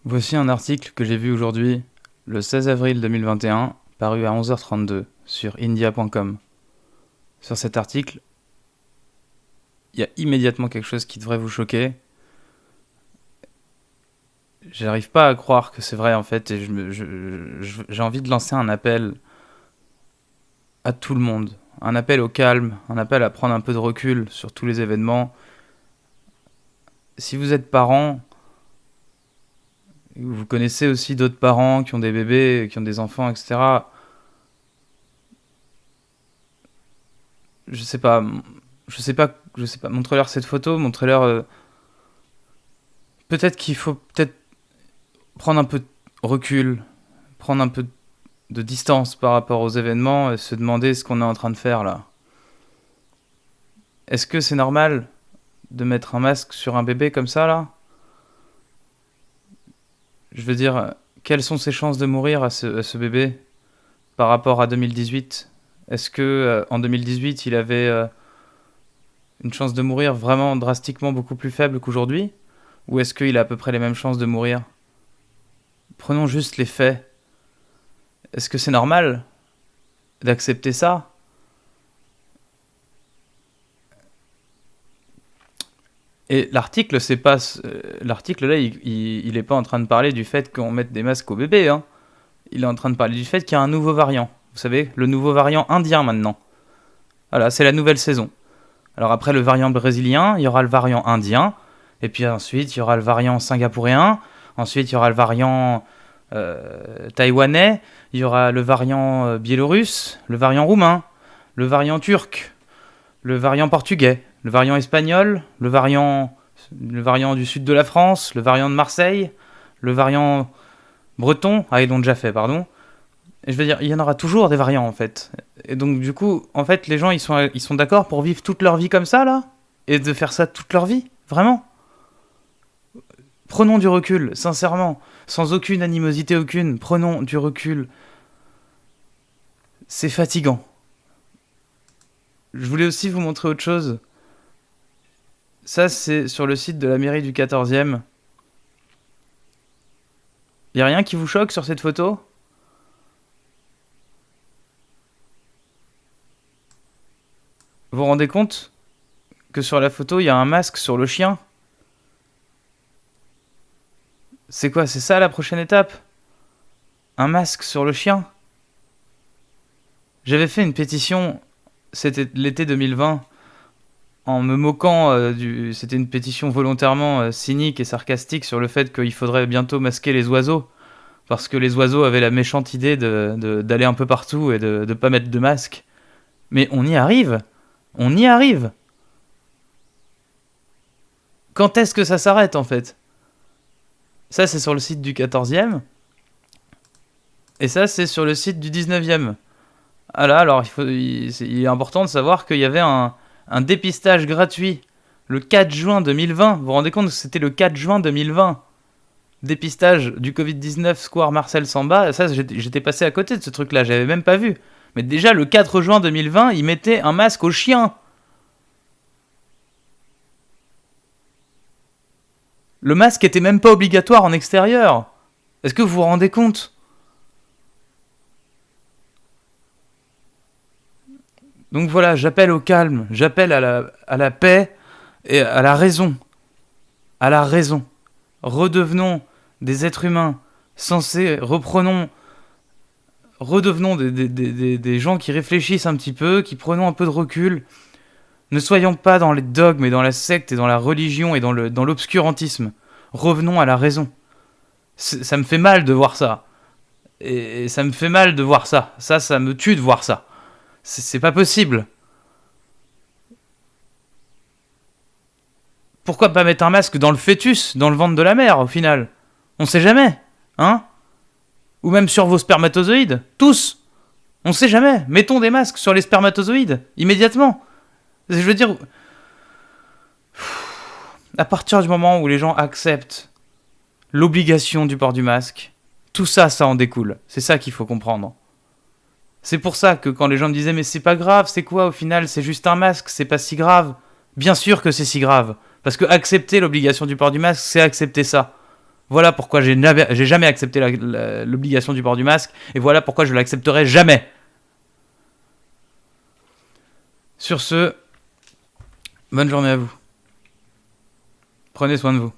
Voici un article que j'ai vu aujourd'hui, le 16 avril 2021, paru à 11h32 sur india.com. Sur cet article, il y a immédiatement quelque chose qui devrait vous choquer. J'arrive pas à croire que c'est vrai en fait, et j'ai envie de lancer un appel à tout le monde. Un appel au calme, un appel à prendre un peu de recul sur tous les événements. Si vous êtes parent, vous connaissez aussi d'autres parents qui ont des bébés, qui ont des enfants, etc. Je sais pas, montrez-leur cette photo, montrez-leur... peut-être qu'il faut peut-être prendre un peu de recul, prendre un peu de distance par rapport aux événements et se demander ce qu'on est en train de faire là. Est-ce que c'est normal de mettre un masque sur un bébé comme ça là ? Je veux dire, quelles sont ses chances de mourir à ce bébé par rapport à 2018 ? Est-ce que en 2018 il avait une chance de mourir vraiment drastiquement beaucoup plus faible qu'aujourd'hui ? Ou est-ce qu'il a à peu près les mêmes chances de mourir ? Prenons juste les faits. Est-ce que c'est normal d'accepter ça ? Et l'article, c'est pas... l'article là, il est pas en train de parler du fait qu'on mette des masques aux bébés, hein. Il est en train de parler du fait qu'il y a un nouveau variant. Vous savez, le nouveau variant indien maintenant. Voilà, c'est la nouvelle saison. Alors après le variant brésilien, il y aura le variant indien. Et puis ensuite, il y aura le variant singapourien. Ensuite, il y aura le variant taïwanais. Il y aura le variant biélorusse, le variant roumain, le variant turc, le variant portugais, le variant espagnol, le variant du sud de la France, le variant de Marseille, le variant breton. Ah, ils l'ont déjà fait, pardon. Et je veux dire, il y en aura toujours des variants en fait. Et donc du coup, en fait, les gens ils sont d'accord pour vivre toute leur vie comme ça là ? Et de faire ça toute leur vie ? Vraiment ? Prenons du recul, sincèrement, sans aucune animosité aucune, prenons du recul. C'est fatigant. Je voulais aussi vous montrer autre chose. Ça, c'est sur le site de la mairie du 14e. Y a rien qui vous choque sur cette photo ? Vous vous rendez compte que sur la photo, il y a un masque sur le chien ? C'est quoi ? C'est ça la prochaine étape ? Un masque sur le chien ? J'avais fait une pétition, c'était l'été 2020, en me moquant c'était une pétition volontairement cynique et sarcastique sur le fait qu'il faudrait bientôt masquer les oiseaux, parce que les oiseaux avaient la méchante idée d'aller un peu partout et de pas mettre de masque. Mais on y arrive. On y arrive. Quand est-ce que ça s'arrête en fait ? Ça c'est sur le site du 14e. Et ça c'est sur le site du 19e. Ah là, alors il est important de savoir qu'il y avait un dépistage gratuit le 4 juin 2020. Vous vous rendez compte que c'était le 4 juin 2020 ? Dépistage du Covid-19 Square Marcel Samba. Ça, j'étais passé à côté de ce truc-là, j'avais même pas vu. Mais déjà, le 4 juin 2020, ils mettaient un masque aux chiens. Le masque était même pas obligatoire en extérieur. Est-ce que vous vous rendez compte ? Donc voilà, j'appelle au calme, j'appelle à la paix et à la raison. À la raison. Redevenons des êtres humains sensés, redevenons des gens qui réfléchissent un petit peu, qui prenons un peu de recul. Ne soyons pas dans les dogmes et dans la secte et dans la religion et dans l'obscurantisme. Revenons à la raison. Ça me fait mal de voir ça. Et ça me fait mal de voir ça. Ça me tue de voir ça. C'est pas possible. Pourquoi pas mettre un masque dans le fœtus, dans le ventre de la mère, au final ? On sait jamais, hein ? Ou même sur vos spermatozoïdes, tous. On sait jamais. Mettons des masques sur les spermatozoïdes, immédiatement. Je veux dire, à partir du moment où les gens acceptent l'obligation du port du masque, tout ça, ça en découle. C'est ça qu'il faut comprendre. C'est pour ça que quand les gens me disaient « Mais c'est pas grave, c'est quoi au final ? C'est juste un masque, c'est pas si grave. » Bien sûr que c'est si grave. Parce que accepter l'obligation du port du masque, c'est accepter ça. Voilà pourquoi j'ai jamais accepté l'obligation du port du masque, et voilà pourquoi je l'accepterai jamais. Sur ce, bonne journée à vous. Prenez soin de vous.